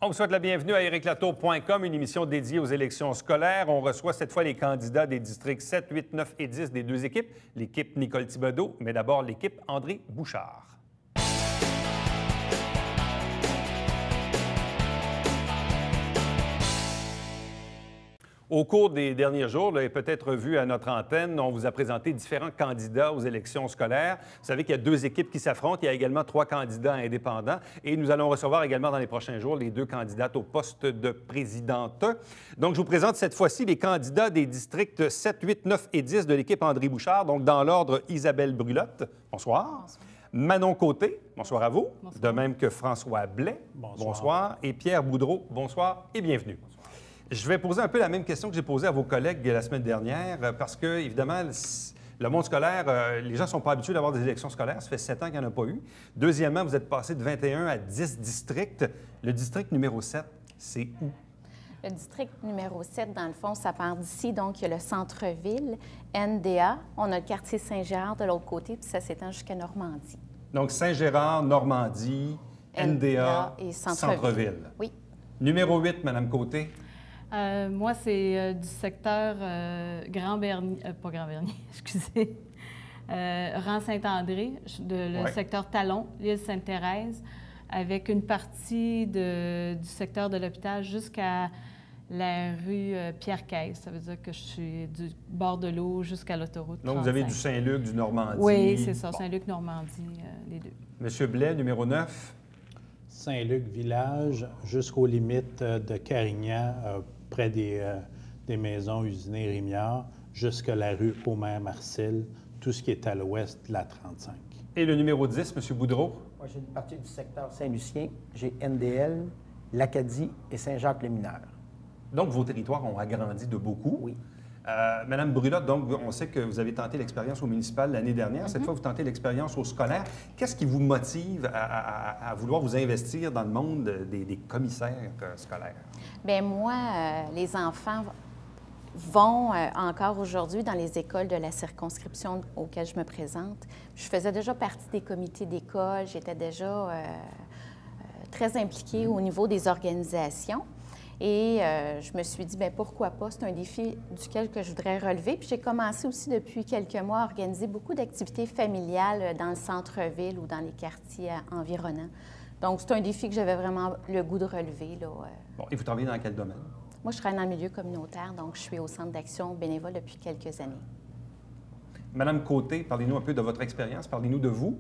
On vous souhaite la bienvenue à ericlatour.com, une émission dédiée aux élections scolaires. On reçoit cette fois les candidats des districts 7, 8, 9 et 10 des deux équipes, l'équipe Nicole Thibodeau, mais d'abord l'équipe André Bouchard. Au cours des derniers jours, vous l'avez peut-être vu à notre antenne, on vous a présenté différents candidats aux élections scolaires. Vous savez qu'il y a deux équipes qui s'affrontent. Il y a également 3 candidats indépendants. Et nous allons recevoir également dans les prochains jours les 2 candidates au poste de présidente. Donc, je vous présente cette fois-ci les candidats des districts 7, 8, 9 et 10 de l'équipe André Bouchard. Donc, dans l'ordre, Isabelle Brulotte. Bonsoir. Bonsoir. Manon Côté. Bonsoir à vous. Bonsoir. De même que François Blais. Bonsoir. Bonsoir. Et Pierre Boudreau. Bonsoir et bienvenue. Je vais poser un peu la même question que j'ai posée à vos collègues la semaine dernière, parce que, évidemment, le monde scolaire, les gens ne sont pas habitués d'avoir des élections scolaires. Ça fait 7 ans qu'il n'y en a pas eu. Deuxièmement, vous êtes passé de 21 à 10 districts. Le district numéro 7, c'est où? Le district numéro 7, dans le fond, ça part d'ici. Donc, il y a le centre-ville, NDA. On a le quartier Saint-Gérard de l'autre côté, puis ça s'étend jusqu'à Normandie. Donc, Saint-Gérard, Normandie, NDA et centre-ville. Oui. Numéro 8, Mme Côté. Moi, c'est du secteur Grand-Bernier, pas Grand-Bernier, excusez, rang Saint-André, le secteur Talon, l'île Sainte-Thérèse, avec une partie du secteur de l'hôpital jusqu'à la rue Pierre-Caisse. Ça veut dire que je suis du bord de l'eau jusqu'à l'autoroute 35. Donc, vous avez du Saint-Luc, du Normandie. Oui, c'est ça, Saint-Luc-Normandie, les deux. Monsieur Blais, numéro 9. Saint-Luc-Village jusqu'aux limites de Carignan, près des maisons usinées Rémiard, jusqu'à la rue Omer-Marcel, tout ce qui est à l'ouest de la 35. Et le numéro 10, M. Boudreau? Moi, j'ai une partie du secteur Saint-Lucien. J'ai NDL, l'Acadie et Saint-Jacques-le-Mineur. Donc, vos territoires ont agrandi de beaucoup. Oui. Madame Brulotte, donc, on sait que vous avez tenté l'expérience au municipal l'année dernière. Cette fois, vous tentez l'expérience au scolaire. Qu'est-ce qui vous motive à vouloir vous investir dans le monde des commissaires scolaires? Bien, moi, les enfants vont encore aujourd'hui dans les écoles de la circonscription auxquelles je me présente. Je faisais déjà partie des comités d'école. J'étais déjà très impliquée au niveau des organisations. Et je me suis dit, bien, pourquoi pas? C'est un défi duquel que je voudrais relever. Puis j'ai commencé aussi depuis quelques mois à organiser beaucoup d'activités familiales dans le centre-ville ou dans les quartiers environnants. Donc, c'est un défi que j'avais vraiment le goût de relever, là. Bon, et vous travaillez dans quel domaine? Moi, je travaille dans le milieu communautaire, donc je suis au Centre d'action bénévole depuis quelques années. Madame Côté, parlez-nous un peu de votre expérience. Parlez-nous de vous.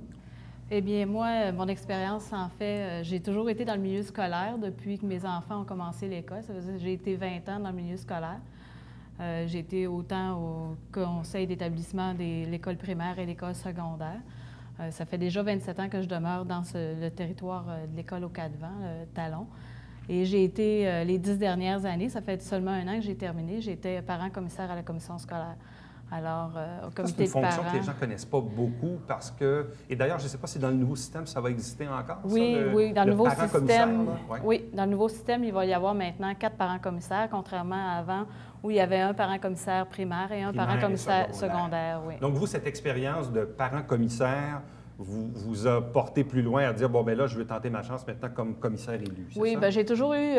Eh bien, moi, mon expérience, en fait, j'ai toujours été dans le milieu scolaire depuis que mes enfants ont commencé l'école. Ça veut dire que j'ai été 20 ans dans le milieu scolaire. J'ai été autant au conseil d'établissement de l'école primaire et l'école secondaire. Ça fait déjà 27 ans que je demeure dans le territoire de l'école aux 4 vents, Talon. Et j'ai été, les 10 dernières années, ça fait seulement 1 an que j'ai terminé, j'étais parent-commissaire à la commission scolaire. Alors, au comité de parents... C'est une fonction que les gens ne connaissent pas beaucoup parce que... Et d'ailleurs, je ne sais pas si dans le nouveau système, ça va exister encore, oui, ça, oui, dans le nouveau système, ouais. oui, dans le nouveau système, il va y avoir maintenant 4 parents-commissaires, contrairement à avant, où il y avait un parent-commissaire primaire et un parent-commissaire secondaire. Oui. Donc, vous, cette expérience de parent-commissaire vous a porté plus loin à dire, bon, bien là, je veux tenter ma chance maintenant comme commissaire élu, c'est oui, ça? Bien, j'ai toujours eu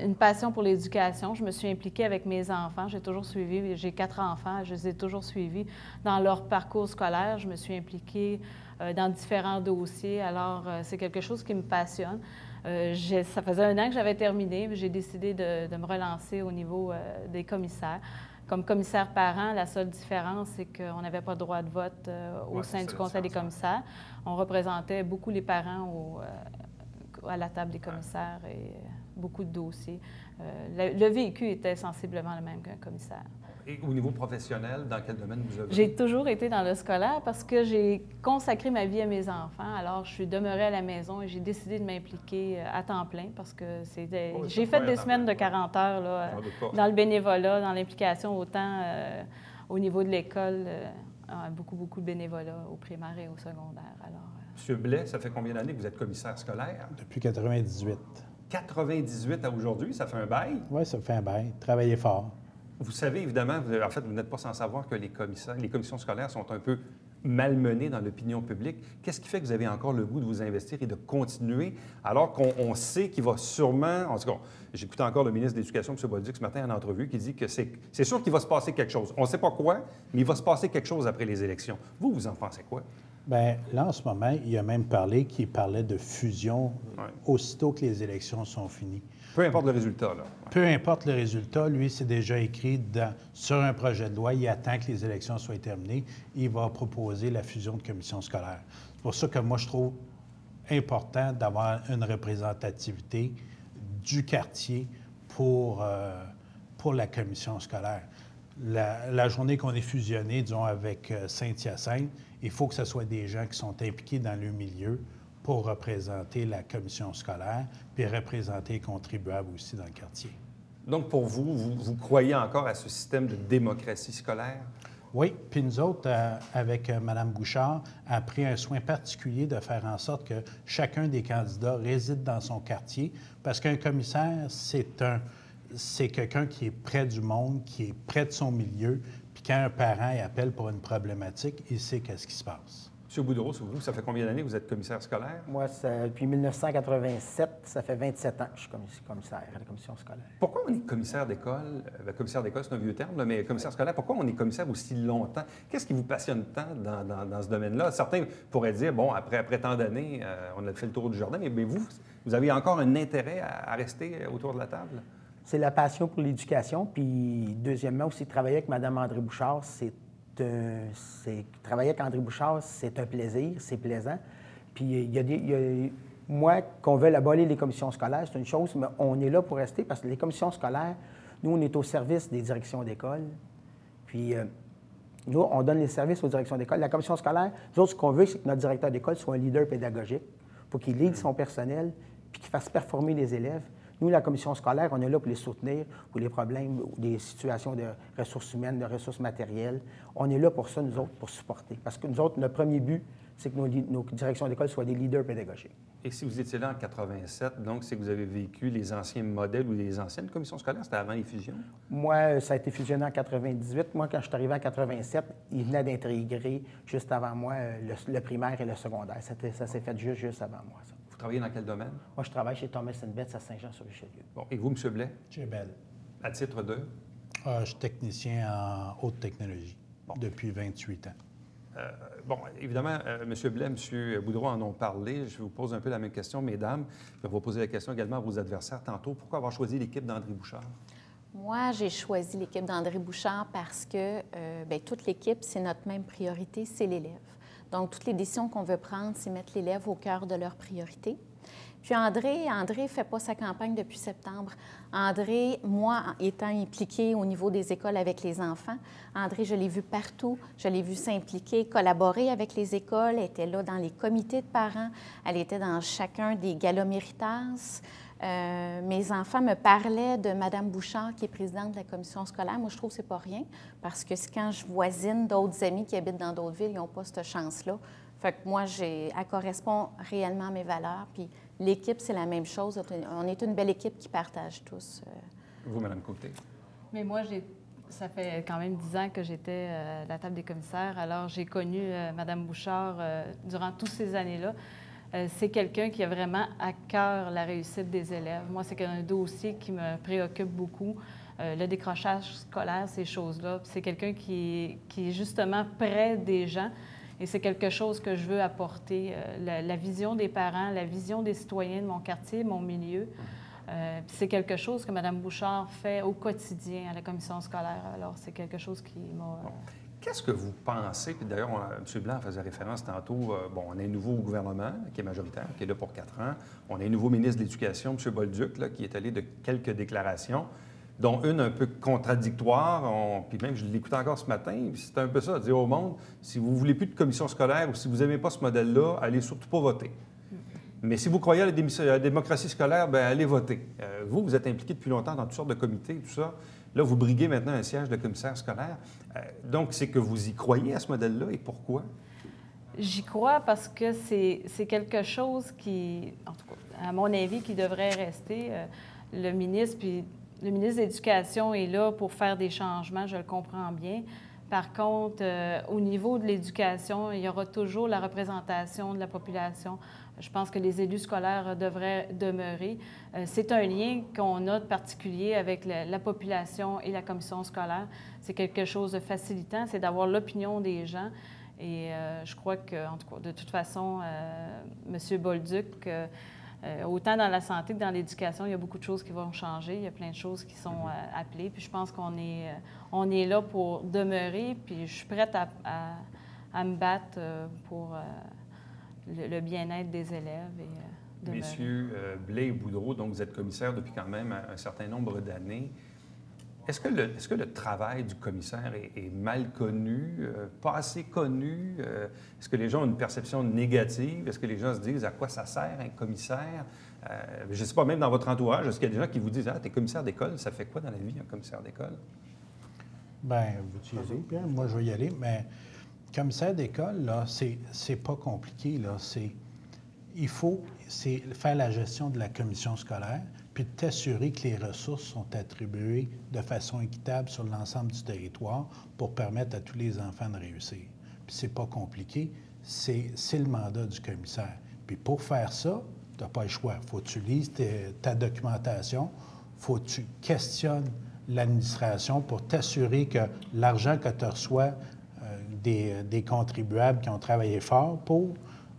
une passion pour l'éducation. Je me suis impliquée avec mes enfants. J'ai toujours suivi, j'ai 4 enfants, je les ai toujours suivis dans leur parcours scolaire. Je me suis impliquée dans différents dossiers. Alors, c'est quelque chose qui me passionne. Ça faisait 1 an que j'avais terminé. J'ai décidé de me relancer au niveau des commissaires. Comme commissaire parent, la seule différence, c'est qu'on n'avait pas de droit de vote au sein du conseil des commissaires. On représentait beaucoup les parents à la table des commissaires et beaucoup de dossiers. Le vécu était sensiblement le même qu'un commissaire. Et au niveau professionnel, dans quel domaine vous avez? J'ai toujours été dans le scolaire parce que j'ai consacré ma vie à mes enfants. Alors, je suis demeurée à la maison et j'ai décidé de m'impliquer à temps plein parce que c'était... j'ai fait des semaines de 40 heures là, dans le bénévolat, dans l'implication, autant au niveau de l'école, beaucoup de bénévolat au primaire et au secondaire. Alors, Monsieur Blais, ça fait combien d'années que vous êtes commissaire scolaire? Depuis 98. 98 à aujourd'hui, ça fait un bail? Oui, ça fait un bail. Travaillez fort. Vous savez, évidemment, en fait, vous n'êtes pas sans savoir que les commissions scolaires sont un peu malmené dans l'opinion publique. Qu'est-ce qui fait que vous avez encore le goût de vous investir et de continuer, alors qu'on sait qu'il va sûrement... En tout cas, j'écoutais encore le ministre de l'Éducation, M. Bolduc, ce matin en entrevue, qui dit que c'est sûr qu'il va se passer quelque chose. On ne sait pas quoi, mais il va se passer quelque chose après les élections. Vous en pensez quoi? Bien, là, en ce moment, il a même qu'il parlait de fusion aussitôt que les élections sont finies. Peu importe le résultat, là. Ouais. Peu importe le résultat, lui, c'est déjà écrit sur un projet de loi. Il attend que les élections soient terminées. Il va proposer la fusion de commissions scolaires. C'est pour ça que moi, je trouve important d'avoir une représentativité du quartier pour la commission scolaire. La journée qu'on est fusionné, disons, avec Saint-Hyacinthe, il faut que ce soit des gens qui sont impliqués dans le milieu pour représenter la commission scolaire, puis représenter les contribuables aussi dans le quartier. Donc, pour vous croyez encore à ce système de démocratie scolaire? Oui, puis nous autres, avec Mme Bouchard, a pris un soin particulier de faire en sorte que chacun des candidats réside dans son quartier, parce qu'un commissaire, c'est quelqu'un qui est près du monde, qui est près de son milieu, puis quand un parent appelle pour une problématique, il sait qu'est-ce qui se passe. M. Boudreau, vous, ça fait combien d'années que vous êtes commissaire scolaire? Moi, depuis 1987, ça fait 27 ans que je suis commissaire à la commission scolaire. Pourquoi on est commissaire d'école? Commissaire d'école, c'est un vieux terme, là, mais commissaire scolaire, pourquoi on est commissaire aussi longtemps? Qu'est-ce qui vous passionne tant dans ce domaine-là? Certains pourraient dire, bon, après tant d'années, on a fait le tour du jardin, mais vous avez encore un intérêt à rester autour de la table? C'est la passion pour l'éducation. Puis, deuxièmement, aussi, travailler avec Mme André Bouchard, travailler avec André Bouchard, c'est un plaisir, c'est plaisant. Puis, moi, qu'on veuille abolir les commissions scolaires, c'est une chose, mais on est là pour rester parce que les commissions scolaires, nous, on est au service des directions d'école. Puis, nous, on donne les services aux directions d'école. La commission scolaire, nous autres, ce qu'on veut, c'est que notre directeur d'école soit un leader pédagogique pour qu'il lead son personnel puis qu'il fasse performer les élèves. Nous, la commission scolaire, on est là pour les soutenir, pour les problèmes, des situations de ressources humaines, de ressources matérielles. On est là pour ça, nous autres, pour supporter. Parce que nous autres, notre premier but, c'est que nos directions d'école soient des leaders pédagogiques. Et si vous étiez là en 87, donc c'est que vous avez vécu les anciens modèles ou les anciennes commissions scolaires? C'était avant les fusions? Moi, ça a été fusionné en 98. Moi, quand je suis arrivé en 87, ils venaient d'intégrer juste avant moi le primaire et le secondaire. Ça s'est fait juste avant moi, ça. Vous travaillez dans quel domaine? Moi, je travaille chez Thomas & Betts à Saint-Jean-sur-Richelieu. Bon, et vous, M. Blais? Chez Bell. À titre de? Je suis technicien en haute technologie depuis 28 ans. Bon, évidemment, M. Blais, M. Boudreau en ont parlé. Je vous pose un peu la même question, mesdames. Je vais vous poser la question également à vos adversaires tantôt. Pourquoi avoir choisi l'équipe d'André Bouchard? Moi, j'ai choisi l'équipe d'André Bouchard parce que toute l'équipe, c'est notre même priorité, c'est l'élève. Donc, toutes les décisions qu'on veut prendre, c'est mettre l'élève au cœur de leur priorité. Puis André ne fait pas sa campagne depuis septembre. André, moi, étant impliquée au niveau des écoles avec les enfants, André, je l'ai vu partout. Je l'ai vu s'impliquer, collaborer avec les écoles. Elle était là dans les comités de parents. Elle était dans chacun des galas Méritas. Mes enfants me parlaient de Mme Bouchard, qui est présidente de la commission scolaire. Moi, je trouve que c'est pas rien, parce que quand je voisine d'autres amis qui habitent dans d'autres villes, ils n'ont pas cette chance-là. Fait que moi, elle correspond réellement à mes valeurs. Puis l'équipe, c'est la même chose. On est une belle équipe qui partage tous. Vous, Mme Côté? Mais moi, ça fait quand même 10 ans que j'étais à la table des commissaires. Alors, j'ai connu Mme Bouchard durant toutes ces années-là. C'est quelqu'un qui a vraiment à cœur la réussite des élèves. Moi, c'est un dossier qui me préoccupe beaucoup. Le décrochage scolaire, ces choses-là. C'est quelqu'un qui est justement près des gens. Et c'est quelque chose que je veux apporter, la vision des parents, la vision des citoyens de mon quartier, mon milieu. C'est quelque chose que Mme Bouchard fait au quotidien à la commission scolaire. Alors, c'est quelque chose qui m'a... Qu'est-ce que vous pensez? Puis d'ailleurs, M. Blanc faisait référence tantôt. On a un nouveau gouvernement qui est majoritaire, qui est là pour 4 ans. On a un nouveau ministre de l'Éducation, M. Bolduc, là, qui est allé de quelques déclarations, dont une un peu contradictoire. Puis même, je l'écoutais encore ce matin, c'est un peu ça, dire au monde, si vous ne voulez plus de commission scolaire ou si vous n'aimez pas ce modèle-là, allez surtout pas voter. Mais si vous croyez à la démocratie scolaire, bien, allez voter. Vous êtes impliqué depuis longtemps dans toutes sortes de comités, tout ça. Là, vous briguez maintenant un siège de commissaire scolaire. Donc, c'est que vous y croyez à ce modèle-là et pourquoi? J'y crois parce que c'est quelque chose qui, en tout cas, à mon avis, qui devrait rester. Le ministre de l'Éducation est là pour faire des changements, je le comprends bien. Par contre, au niveau de l'éducation, il y aura toujours la représentation de la population. Je pense que les élus scolaires devraient demeurer. C'est un lien qu'on a de particulier avec la population et la commission scolaire. C'est quelque chose de facilitant, c'est d'avoir l'opinion des gens. Et je crois que, en tout cas, de toute façon, M. Bolduc, autant dans la santé que dans l'éducation, il y a beaucoup de choses qui vont changer. Il y a plein de choses qui sont appelées. Puis je pense qu'on est là pour demeurer. Puis je suis prête à me battre pour le bien-être des élèves. Et, Messieurs Blais et Boudreau, donc vous êtes commissaire depuis quand même un certain nombre d'années. Est-ce que le travail du commissaire est mal connu, pas assez connu? Est-ce que les gens ont une perception négative? Est-ce que les gens se disent à quoi ça sert un commissaire? Je ne sais pas, même dans votre entourage, est-ce qu'il y a des gens qui vous disent « Ah, t'es commissaire d'école, ça fait quoi dans la vie, un commissaire d'école? » Bien, vous y allez, Pierre, moi je vais y aller, mais commissaire d'école, là, c'est pas compliqué, là. Il faut faire la gestion de la commission scolaire, puis de t'assurer que les ressources sont attribuées de façon équitable sur l'ensemble du territoire pour permettre à tous les enfants de réussir. Puis c'est pas compliqué, c'est le mandat du commissaire. Puis pour faire ça, tu n'as pas le choix. Faut que tu lises ta documentation, faut que tu questionnes l'administration pour t'assurer que l'argent que tu reçois des contribuables qui ont travaillé fort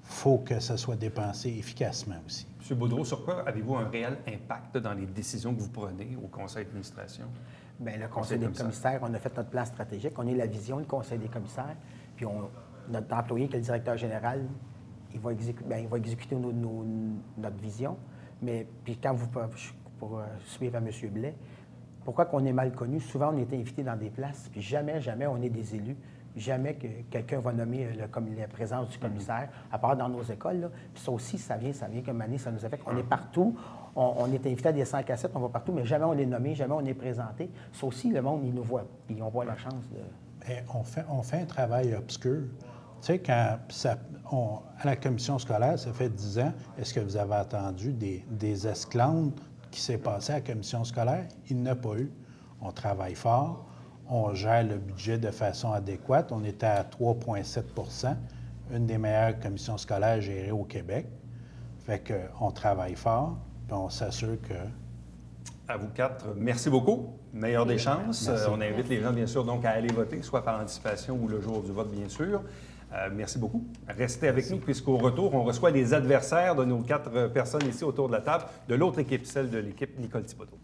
faut que ça soit dépensé efficacement aussi. M. Boudreau, sur quoi avez-vous un réel impact dans les décisions que vous prenez au conseil d'administration? Bien, le conseil des commissaires, on a fait notre plan stratégique. On est la vision, le conseil des commissaires. Puis notre employé, qui est le directeur général, il va exécuter notre vision. Mais puis quand pour suivre à M. Blais, pourquoi qu'on est mal connu? Souvent, on est invité dans des places, puis jamais on est des élus. Jamais que quelqu'un va nommer la présence du commissaire, à part dans nos écoles. Là. Puis ça aussi, ça vient comme année, ça nous affecte. On est partout, on est invité à des 5 à 7, on va partout, mais jamais on est nommé, jamais on est présenté. Ça aussi, le monde, il nous voit, puis on voit la chance de... Bien, on fait un travail obscur. Tu sais, quand à la commission scolaire, ça fait 10 ans, est-ce que vous avez entendu des esclandres qui s'est passé à la commission scolaire? Il n'y en a pas eu. On travaille fort. On gère le budget de façon adéquate. On était à 3,7 %, une des meilleures commissions scolaires gérées au Québec. Fait qu'on travaille fort, puis on s'assure que... À vous quatre, merci beaucoup. Meilleure des chances. Merci. On invite les gens, bien sûr, donc à aller voter, soit par anticipation ou le jour du vote, bien sûr. Merci beaucoup. Restez avec nous, puisqu'au retour, on reçoit les adversaires de nos 4 personnes ici autour de la table, de l'autre équipe, celle de l'équipe Nicole Thibodeau.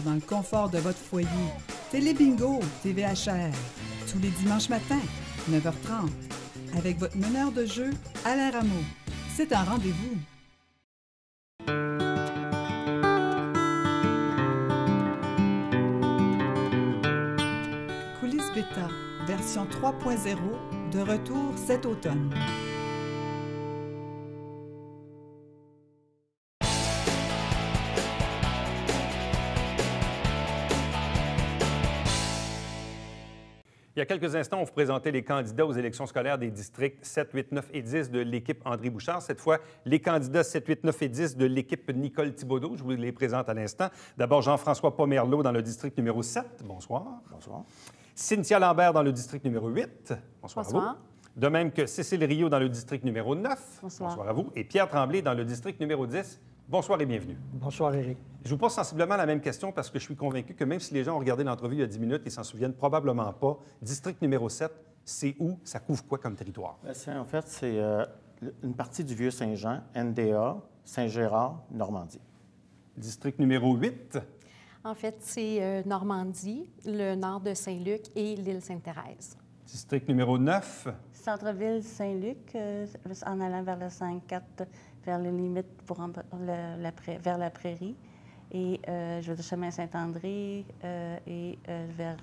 Dans le confort de votre foyer. Télébingo, TVHR. Tous les dimanches matins, 9h30. Avec votre meneur de jeu, Alain Rameau. C'est un rendez-vous. Coulisses Bêta, version 3.0, de retour cet automne. Il y a quelques instants, on vous présentait les candidats aux élections scolaires des districts 7, 8, 9 et 10 de l'équipe André Bouchard. Cette fois, les candidats 7, 8, 9 et 10 de l'équipe Nicole Thibodeau. Je vous les présente à l'instant. D'abord, Jean-François Pomerleau dans le district numéro 7. Bonsoir. Bonsoir. Cynthia Lambert dans le district numéro 8. Bonsoir. Bonsoir. À vous. De même que Cécile Rio dans le district numéro 9. Bonsoir. Bonsoir à vous. Et Pierre Tremblay dans le district numéro 10. Bonsoir et bienvenue. Bonsoir, Éric. Je vous pose sensiblement la même question parce que je suis convaincu que même si les gens ont regardé l'entrevue il y a 10 minutes, ils s'en souviennent probablement pas. District numéro 7, c'est où? Ça couvre quoi comme territoire? En fait, c'est une partie du Vieux-Saint-Jean, NDA, Saint-Gérard, Normandie. District numéro 8? En fait, c'est Normandie, le nord de Saint-Luc et l'île Sainte-Thérèse. District numéro 9? Centre-ville Saint-Luc, en allant vers le 5-4, vers les limites vers la prairie. et je vais dire chemin Saint-André et vers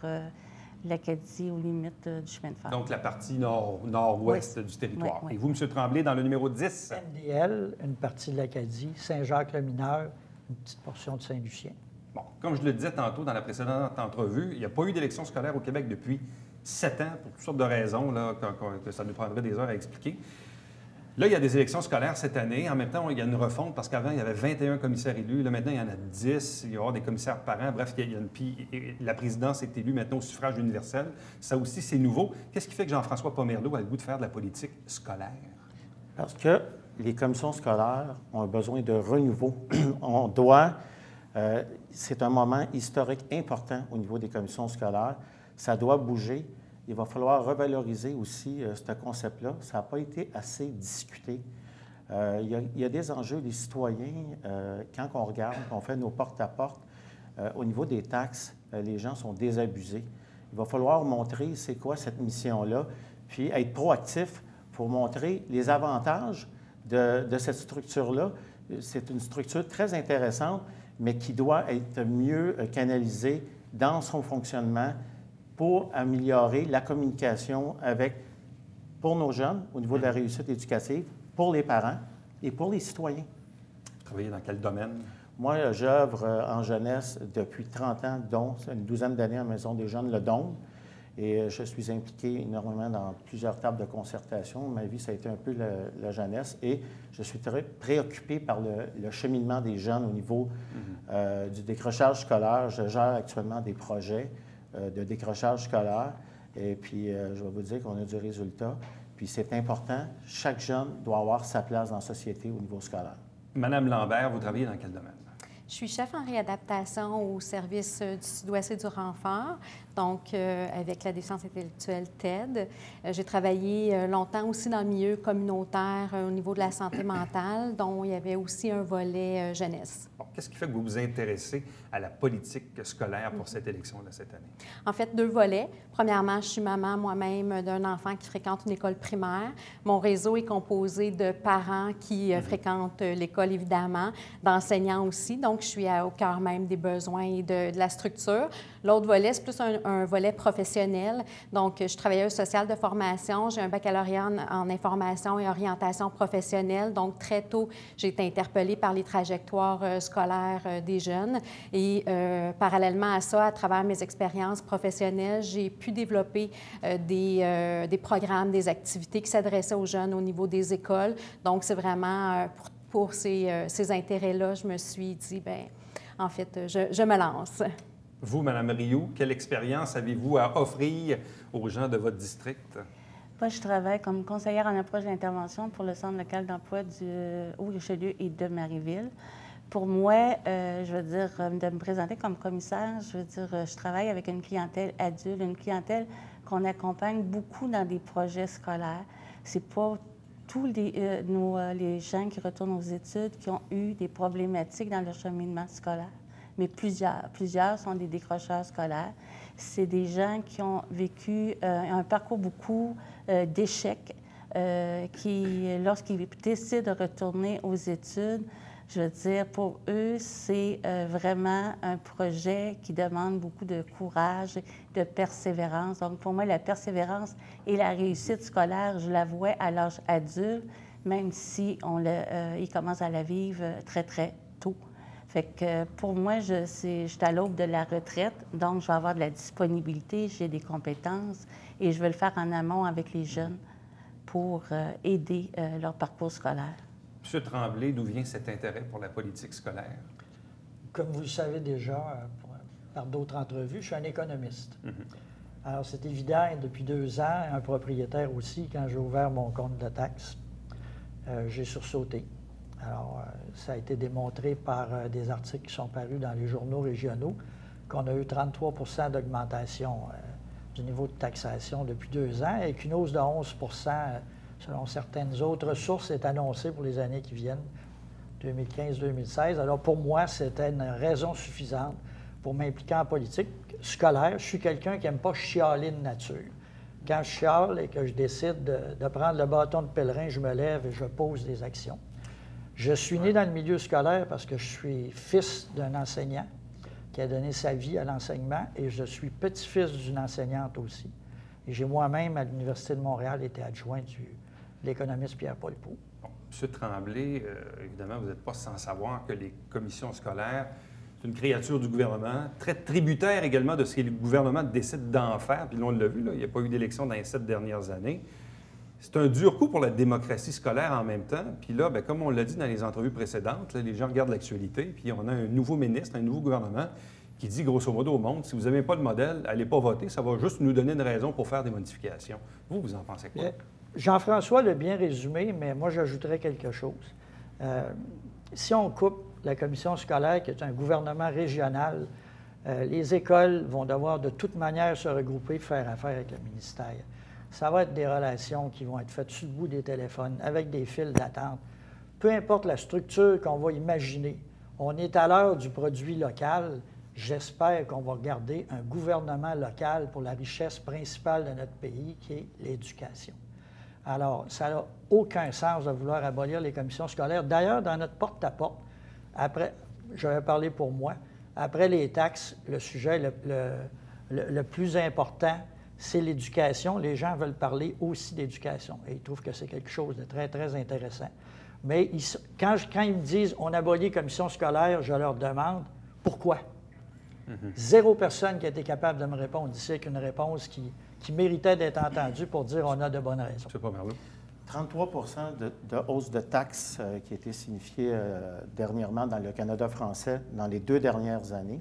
l'Acadie aux limites du chemin de fer. Donc, la partie nord-ouest du territoire. Oui. Et vous, M. Tremblay, dans le numéro 10? NDL, une partie de l'Acadie, Saint-Jacques-le-Mineur, une petite portion de Saint-Lucien. Bon, comme je le disais tantôt dans la précédente entrevue, il n'y a pas eu d'élection scolaire au Québec depuis 7 ans, pour toutes sortes de raisons là, que ça nous prendrait des heures à expliquer. Là, il y a des élections scolaires cette année. En même temps, il y a une refonte parce qu'avant, il y avait 21 commissaires élus. Là, maintenant, il y en a 10. Il va y avoir des commissaires par an. Bref, puis la présidence est élue maintenant au suffrage universel. Ça aussi, c'est nouveau. Qu'est-ce qui fait que Jean-François Pomerleau a le goût de faire de la politique scolaire? Parce que les commissions scolaires ont besoin de renouveau. On doit... c'est un moment historique important au niveau des commissions scolaires. Ça doit bouger. Il va falloir revaloriser aussi ce concept-là. Ça n'a pas été assez discuté. Il y a des enjeux, les citoyens, quand on regarde, on fait nos porte-à-porte, au niveau des taxes, les gens sont désabusés. Il va falloir montrer c'est quoi cette mission-là, puis être proactif pour montrer les avantages de cette structure-là. C'est une structure très intéressante, mais qui doit être mieux canalisée dans son fonctionnement pour améliorer la communication pour nos jeunes au niveau de la réussite éducative, pour les parents et pour les citoyens. Vous travaillez dans quel domaine? Moi, j'œuvre en jeunesse depuis 30 ans, dont une douzaine d'années à la Maison des jeunes, le Dôme. Et je suis impliqué énormément dans plusieurs tables de concertation. Ma vie, ça a été un peu la jeunesse. Et je suis très préoccupé par le cheminement des jeunes au niveau du décrochage scolaire. Je gère actuellement des projets de décrochage scolaire. Et puis, je vais vous dire qu'on a du résultat. Puis, c'est important. Chaque jeune doit avoir sa place dans la société au niveau scolaire. Madame Lambert, vous travaillez dans quel domaine? Je suis chef en réadaptation au service du Sud-Ouest et du renfort, donc avec la défense intellectuelle TED. J'ai travaillé longtemps aussi dans le milieu communautaire au niveau de la santé mentale, dont il y avait aussi un volet jeunesse. Bon, qu'est-ce qui fait que vous vous intéressez à la politique scolaire pour cette élection-là cette année? En fait, 2 volets. Premièrement, je suis maman moi-même d'un enfant qui fréquente une école primaire. Mon réseau est composé de parents qui fréquentent l'école, évidemment, d'enseignants aussi. Donc, je suis au cœur même des besoins et de la structure. L'autre volet, c'est plus un volet professionnel. Donc, je suis travailleuse sociale de formation. J'ai un baccalauréat en information et orientation professionnelle. Donc, très tôt, j'ai été interpellée par les trajectoires scolaires des jeunes. Et parallèlement à ça, à travers mes expériences professionnelles, j'ai pu développer des programmes, des activités qui s'adressaient aux jeunes au niveau des écoles. Donc, c'est vraiment pour ces intérêts-là, je me suis dit, bien, en fait, je me lance. Vous, Mme Rioux, quelle expérience avez-vous à offrir aux gens de votre district? Moi, je travaille comme conseillère en approche d'intervention pour le Centre local d'emploi du Haut-Richelieu et de Marieville. Pour moi, je veux dire, de me présenter comme commissaire, je veux dire, je travaille avec une clientèle adulte, une clientèle qu'on accompagne beaucoup dans des projets scolaires. C'est pas tous les gens qui retournent aux études qui ont eu des problématiques dans leur cheminement scolaire, mais plusieurs sont des décrocheurs scolaires. C'est des gens qui ont vécu un parcours beaucoup d'échecs, qui, lorsqu'ils décident de retourner aux études, je veux dire, pour eux, c'est vraiment un projet qui demande beaucoup de courage, de persévérance. Donc, pour moi, la persévérance et la réussite scolaire, je la vois à l'âge adulte, même si ils commencent à la vivre très, très tôt. Fait que pour moi, je suis à l'aube de la retraite, donc je vais avoir de la disponibilité, j'ai des compétences et je vais le faire en amont avec les jeunes pour aider leur parcours scolaire. M. Tremblay, d'où vient cet intérêt pour la politique scolaire? Comme vous le savez déjà, par d'autres entrevues, je suis un économiste. Alors, c'est évident, depuis 2 ans, un propriétaire aussi, quand j'ai ouvert mon compte de taxes, j'ai sursauté. Alors, ça a été démontré par des articles qui sont parus dans les journaux régionaux qu'on a eu 33 d'augmentation du niveau de taxation depuis 2 ans et qu'une hausse de 11 selon certaines autres sources, est annoncée pour les années qui viennent, 2015-2016. Alors, pour moi, c'était une raison suffisante pour m'impliquer en politique scolaire. Je suis quelqu'un qui n'aime pas chialer de nature. Quand je chiale et que je décide de prendre le bâton de pèlerin, je me lève et je pose des actions. Je suis né dans le milieu scolaire parce que je suis fils d'un enseignant qui a donné sa vie à l'enseignement et je suis petit-fils d'une enseignante aussi. Et j'ai moi-même, à l'Université de Montréal, été adjoint de l'économiste Pierre-Paul Proulx. Bon, M. Tremblay, évidemment, vous n'êtes pas sans savoir que les commissions scolaires, c'est une créature du gouvernement, très tributaire également de ce que le gouvernement décide d'en faire. Puis là, on l'a vu, là, il n'y a pas eu d'élection dans les 7 dernières années. C'est un dur coup pour la démocratie scolaire en même temps. Puis là, bien, comme on l'a dit dans les entrevues précédentes, là, les gens regardent l'actualité, puis on a un nouveau ministre, un nouveau gouvernement qui dit grosso modo au monde, si vous n'avez pas de modèle, allez pas voter, ça va juste nous donner une raison pour faire des modifications. Vous en pensez quoi? Jean-François l'a bien résumé, mais moi, j'ajouterais quelque chose. Si on coupe la commission scolaire, qui est un gouvernement régional, les écoles vont devoir de toute manière se regrouper, faire affaire avec le ministère. Ça va être des relations qui vont être faites sur le bout des téléphones, avec des files d'attente. Peu importe la structure qu'on va imaginer, on est à l'heure du produit local. J'espère qu'on va regarder un gouvernement local pour la richesse principale de notre pays, qui est l'éducation. Alors, ça n'a aucun sens de vouloir abolir les commissions scolaires. D'ailleurs, dans notre porte-à-porte, après, je vais parler pour moi, après les taxes, le sujet le plus important, c'est l'éducation. Les gens veulent parler aussi d'éducation et ils trouvent que c'est quelque chose de très, très intéressant. Mais quand ils me disent « on abolit les commissions scolaires », je leur demande « pourquoi ». Zéro personne qui a été capable de me répondre ici avec une réponse qui méritait d'être entendue pour dire on a de bonnes raisons. C'est pas Merleau. 33 de hausse de taxes qui a été signifiée dernièrement dans le Canada français dans les 2 dernières années.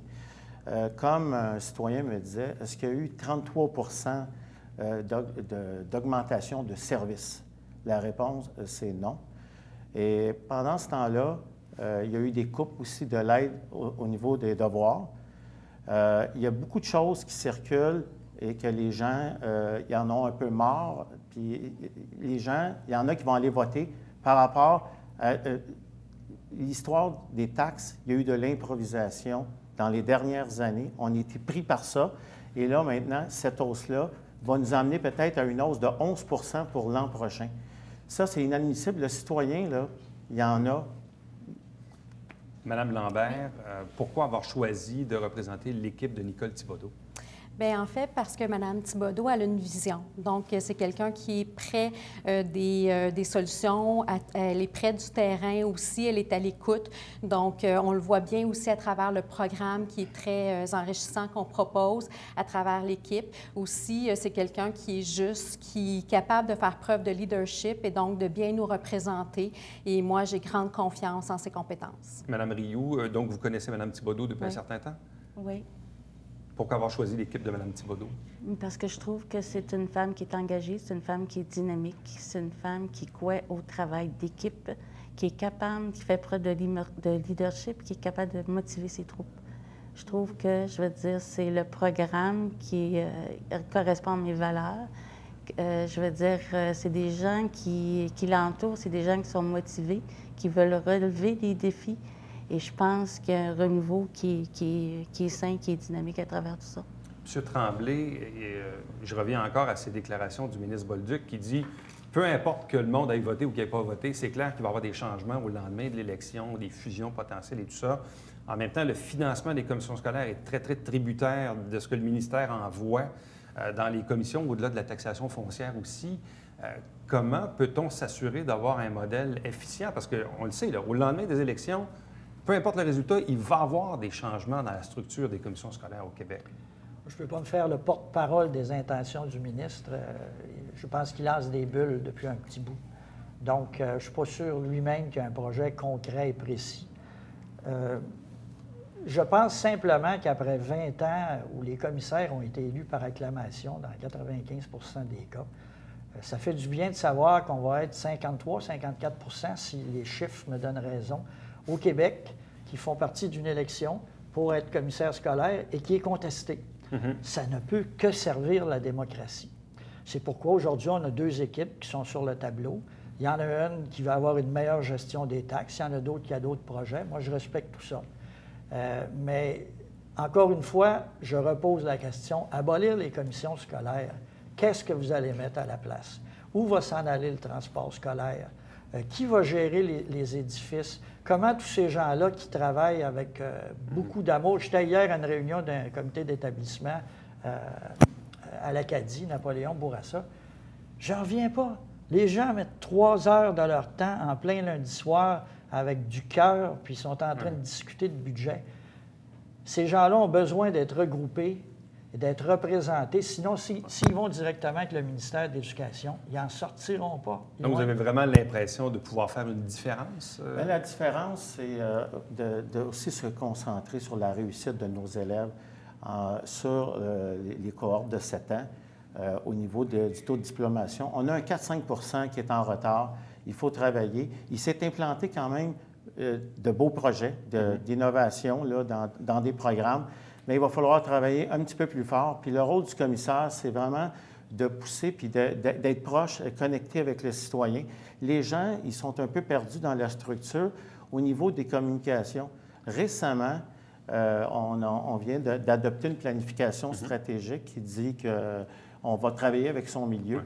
Comme un citoyen me disait, est-ce qu'il y a eu 33 d'augmentation de services? La réponse, c'est non. Et pendant ce temps-là, il y a eu des coupes aussi de l'aide au niveau des devoirs. Il y a beaucoup de choses qui circulent et que les gens, y en ont un peu marre. Puis les gens, il y en a qui vont aller voter par rapport à l'histoire des taxes. Il y a eu de l'improvisation dans les dernières années. On a été pris par ça. Et là, maintenant, cette hausse-là va nous amener peut-être à une hausse de 11 pour l'an prochain. Ça, c'est inadmissible. Le citoyen, là, il y en a. Madame Lambert, pourquoi avoir choisi de représenter l'équipe de Nicole Thibodeau? Bien, en fait, parce que Mme Thibodeau, elle a une vision. Donc, c'est quelqu'un qui est près des solutions, elle est près du terrain aussi, elle est à l'écoute. Donc, on le voit bien aussi à travers le programme qui est très enrichissant qu'on propose à travers l'équipe. Aussi, c'est quelqu'un qui est juste, qui est capable de faire preuve de leadership et donc de bien nous représenter. Et moi, j'ai grande confiance en ses compétences. Madame Rioux, donc vous connaissez Mme Thibodeau depuis un certain temps? Oui. Pourquoi avoir choisi l'équipe de Mme Thibodeau? Parce que je trouve que c'est une femme qui est engagée, c'est une femme qui est dynamique, c'est une femme qui croit au travail d'équipe, qui est capable, qui fait preuve de leadership, qui est capable de motiver ses troupes. Je trouve que, je veux dire, c'est le programme qui correspond à mes valeurs. Je veux dire, c'est des gens qui l'entourent, c'est des gens qui sont motivés, qui veulent relever des défis. Et je pense qu'il y a un renouveau qui est sain, qui est dynamique à travers tout ça. M. Tremblay, je reviens encore à ces déclarations du ministre Bolduc qui dit « Peu importe que le monde aille voter ou qu'il n'ait pas voté, c'est clair qu'il va y avoir des changements au lendemain de l'élection, des fusions potentielles et tout ça. » En même temps, le financement des commissions scolaires est très, très tributaire de ce que le ministère envoie dans les commissions, au-delà de la taxation foncière aussi. Comment peut-on s'assurer d'avoir un modèle efficient? Parce qu'on le sait, là, au lendemain des élections, peu importe le résultat, il va y avoir des changements dans la structure des commissions scolaires au Québec. Je ne peux pas me faire le porte-parole des intentions du ministre. Je pense qu'il lance des bulles depuis un petit bout. Donc, je ne suis pas sûr lui-même qu'il y a un projet concret et précis. Je pense simplement qu'après 20 ans où les commissaires ont été élus par acclamation dans 95 des cas, ça fait du bien de savoir qu'on va être 53-54 si les chiffres me donnent raison, au Québec, qui font partie d'une élection pour être commissaire scolaire et qui est contestée. Ça ne peut que servir la démocratie. C'est pourquoi aujourd'hui, on a 2 équipes qui sont sur le tableau. Il y en a une qui va avoir une meilleure gestion des taxes, il y en a d'autres qui ont d'autres projets. Moi, je respecte tout ça. Mais encore une fois, je repose la question, abolir les commissions scolaires, qu'est-ce que vous allez mettre à la place? Où va s'en aller le transport scolaire? Qui va gérer les édifices? Comment tous ces gens-là qui travaillent avec beaucoup d'amour... J'étais hier à une réunion d'un comité d'établissement à l'Acadie, Napoléon Bourassa. J'en reviens pas. Les gens mettent 3 heures de leur temps en plein lundi soir avec du cœur, puis ils sont en train de discuter de budget. Ces gens-là ont besoin d'être regroupés et d'être représentés. Sinon, s'ils vont directement avec le ministère de l'Éducation, ils n'en sortiront pas. Donc, vous avez vraiment l'impression de pouvoir faire une différence? Bien, la différence, c'est de aussi se concentrer sur la réussite de nos élèves sur les cohortes de 7 ans. Au niveau du taux de diplomation. On a un 4-5 qui est en retard. Il faut travailler. Il s'est implanté quand même de beaux projets d'innovation dans des programmes, mais il va falloir travailler un petit peu plus fort. Puis le rôle du commissaire, c'est vraiment de pousser puis d'être proche, connecté avec le citoyen. Les gens, ils sont un peu perdus dans la structure au niveau des communications. Récemment, on vient d'adopter une planification stratégique qui dit qu'on va travailler avec son milieu.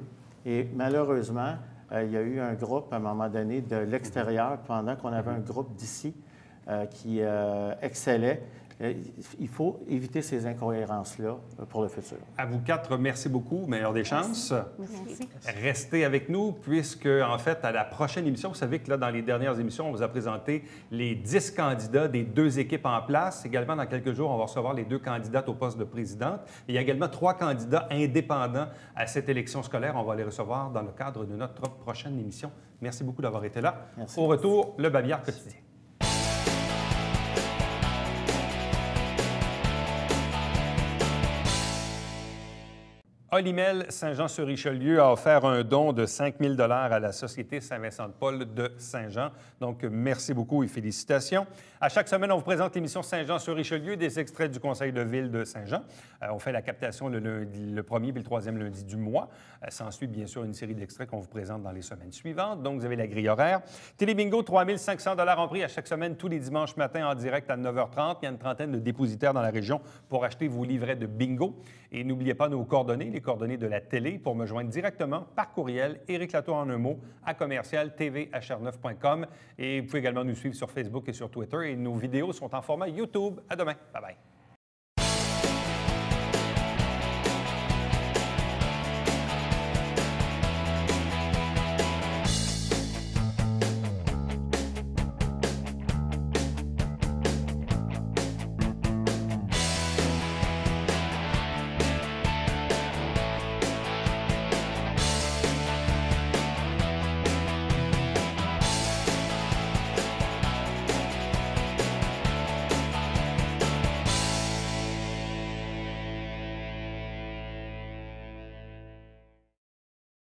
Et malheureusement, il y a eu un groupe, à un moment donné, de l'extérieur, pendant qu'on avait un groupe d'ici qui excellait. Il faut éviter ces incohérences-là pour le futur. À vous 4, merci beaucoup. Meilleure des chances. Merci. Restez avec nous, puisque, en fait, à la prochaine émission, vous savez que là, dans les dernières émissions, on vous a présenté les 10 candidats des 2 équipes en place. Également, dans quelques jours, on va recevoir les 2 candidates au poste de présidente. Il y a également 3 candidats indépendants à cette élection scolaire. On va les recevoir dans le cadre de notre prochaine émission. Merci beaucoup d'avoir été là. Merci. Au retour, le Babillard quotidien. Olimel Saint-Jean-sur-Richelieu a offert un don de 5 000 $ à la Société Saint-Vincent-de-Paul de Saint-Jean. Donc, merci beaucoup et félicitations. À chaque semaine, on vous présente l'émission Saint-Jean-sur-Richelieu, des extraits du Conseil de ville de Saint-Jean. On fait la captation le premier puis le 3e lundi du mois. S'ensuit, bien sûr, une série d'extraits qu'on vous présente dans les semaines suivantes. Donc, vous avez la grille horaire. Télébingo, 3 500 $ en prix à chaque semaine, tous les dimanches matins en direct à 9h30. Il y a une trentaine de dépositaires dans la région pour acheter vos livrets de bingo. Et n'oubliez pas nos coordonnées, les coordonnées de la télé pour me joindre directement par courriel, Éric Latour en un mot, à commercial-tvhr9.com. Et vous pouvez également nous suivre sur Facebook et sur Twitter. Et nos vidéos sont en format YouTube. À demain. Bye-bye.